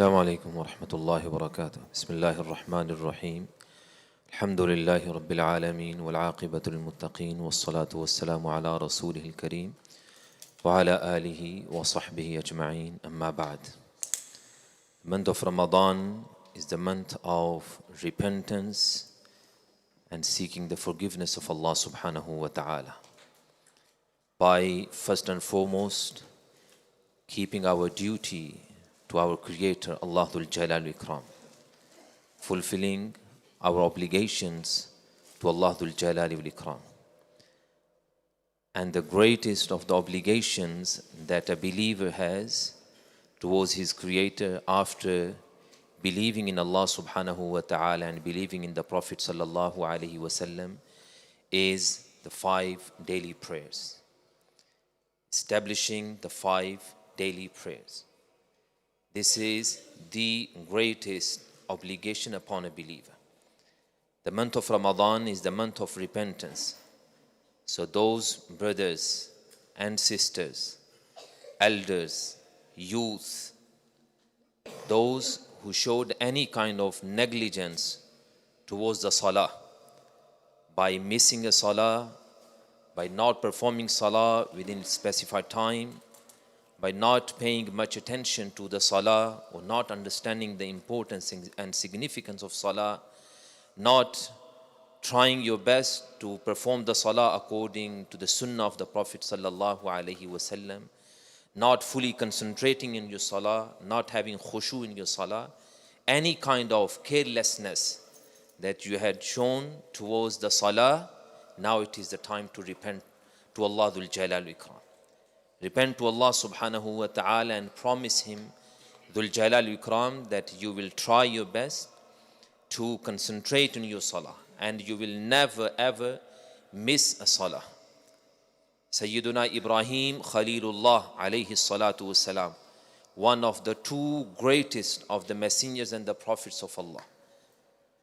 السلام عليكم ورحمة الله وبركاته. بسم الله الرحمن الرحيم. الحمد لله رب العالمين والعاقبة للمتقين والصلاة والسلام على رسوله الكريم وعلى آله وصحبه أجمعين. أما بعد. The month of Ramadan is the month of repentance and seeking the forgiveness of Allah subhanahu wa ta'ala by first and foremost keeping our duty to our Creator, Allah Dhul Jalal Ikram, fulfilling our obligations to Allah Dhul Jalal Ikram. And the greatest of the obligations that a believer has towards his Creator after believing in Allah subhanahu wa ta'ala and believing in the Prophet sallallahu alaihi wasallam is the 5 daily prayers. Establishing the 5 daily prayers. This is the greatest obligation upon a believer. The month of Ramadan is the month of repentance. So those brothers and sisters, elders, youth, those who showed any kind of negligence towards the salah, by missing a salah, by not performing salah within specified time, by not paying much attention to the salah or not understanding the importance and significance of salah, not trying your best to perform the salah according to the sunnah of the Prophet sallallahu alaihi wasallam, not fully concentrating in your salah, not having khushu in your salah, any kind of carelessness that you had shown towards the salah, now it is the time to repent to Allah Dhul Jalal Ikram. Repent to Allah subhanahu wa ta'ala and promise Him, Dhul Jalal Ikram, that you will try your best to concentrate on your salah and you will never ever miss a salah. Sayyiduna Ibrahim Khalilullah alayhi salatu wassalam, one of the 2 greatest of the messengers and the prophets of Allah,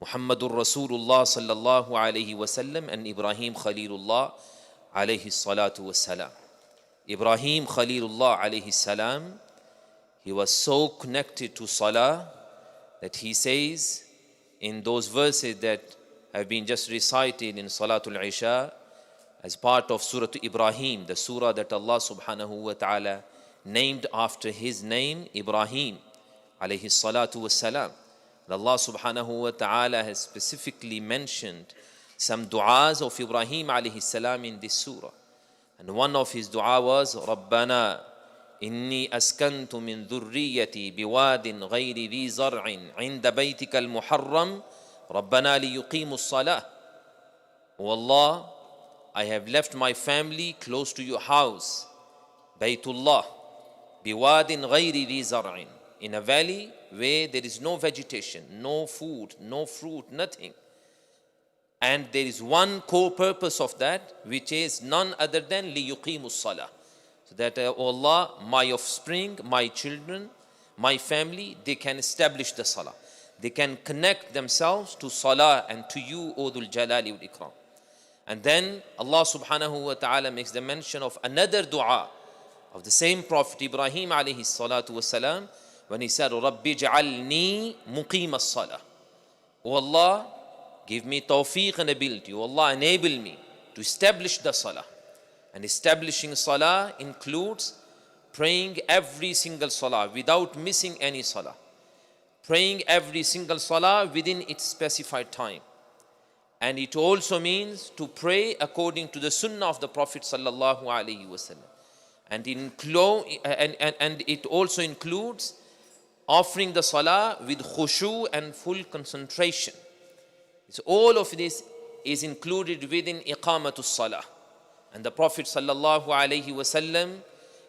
Muhammadur Rasulullah sallallahu alayhi wasallam and Ibrahim Khalilullah alayhi salatu wassalam. Ibrahim Khalilullah alayhi salam, he was so connected to salah that he says in those verses that have been just recited in Salatul Isha as part of Surah Ibrahim, the surah that Allah subhanahu wa ta'ala named after his name, Ibrahim alayhi salatu wassalam. Allah subhanahu wa ta'ala has specifically mentioned some du'as of Ibrahim alayhi salam in this surah. And one of his dua was, رَبَّنَا إِنِّي أَسْكَنْتُ مِنْ ذُرِّيَّتِي بِوَادٍ غَيْرِ ذِي زَرْعٍ عِنْدَ بَيْتِكَ الْمُحَرَّمِ رَبَّنَا لِيُقِيمُوا الصَّلَاةِ. O Allah, I have left my family close to your house, Baytullah, بِوَادٍ غَيْرِ ذِي زَرْعٍ, in a valley where there is no vegetation, no food, no fruit, nothing. And there is one core purpose of that, which is none other than لِيُقِيمُوا الصَّلَاةِ. So that, O Allah, my offspring, my children, my family, they can establish the salah. They can connect themselves to salah and to you, O Dhul Jalali wal Ikram. And then Allah subhanahu wa ta'ala makes the mention of another dua of the same Prophet Ibrahim alayhi salatu wasalam, when he said, رَبِّ جَعَلْنِي مُقِيمَ الصَّلَاةِ. O Allah, give me tawfiq and ability. O Allah, enable me to establish the salah. And establishing salah includes praying every single salah without missing any salah. Praying every single salah within its specified time. And it also means to pray according to the sunnah of the Prophet sallallahu alaihi wasallam. And it also includes offering the salah with khushu and full concentration. So all of this is included within iqamatus salah. And the Prophet sallallahu alaihi wasallam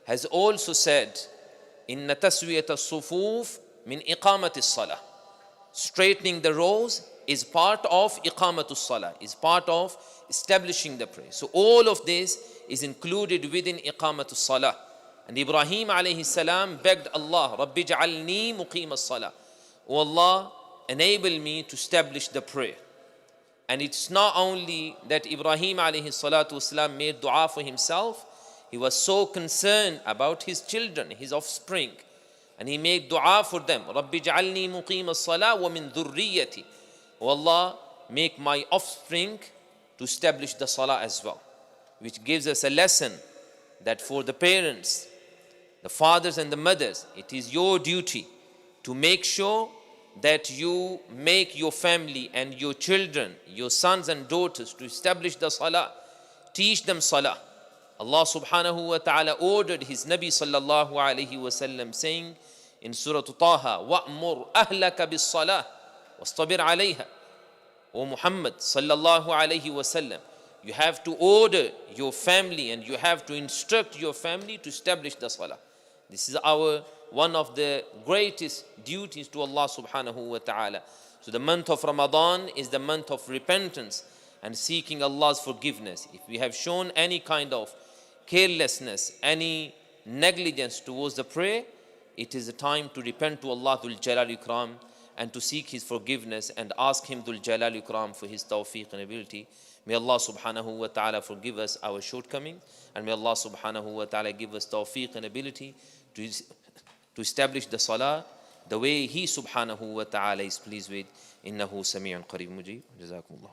has also said, inna taswiyat as-sufuf min iqamatis salah. Straightening the rows is part of iqamatus salah, is part of establishing the prayer. So all of this is included within iqamatus salah. And Ibrahim alayhi salam begged Allah, Rabbi ja'alni muqim as-salah. O Allah, enable me to establish the prayer. And it's not only that Ibrahim alayhi salatu wasalam made dua for himself, he was so concerned about his children, his offspring, And he make dua for them. Rabbi ja'alni muqim as-salah wa min dhurriyyati. Oh Allah, make my offspring to establish the salah as well. Which gives us a lesson that for the parents, the fathers and the mothers, it is your duty to make sure that you make your family and your children, your sons and daughters, to establish the salah. Teach them salah. Allah subhanahu wa ta'ala ordered his Nabi sallallahu alayhi wa sallam, saying in Surah Taha, وَأْمُرْ أَهْلَكَ بِالصَّلَاةِ وَاسْتَبِرْ عَلَيْهَا. O Muhammad sallallahu alayhi wa sallam, you have to order your family and you have to instruct your family to establish the salah. This is one of the greatest duties to Allah subhanahu wa ta'ala. So the month of Ramadan is the month of repentance and seeking Allah's forgiveness. If we have shown any kind of carelessness, any negligence towards the prayer, it is a time to repent to Allah Dhul Jalal Ikram and to seek His forgiveness and ask Him Dhul Jalal Ikram for His tawfiq and ability. May Allah subhanahu wa ta'ala forgive us our shortcomings, and may Allah subhanahu wa ta'ala give us tawfiq and ability to establish the salah the way He subhanahu wa ta'ala is pleased with. Innahu sami'un qareeb mujib. Jazakumullah.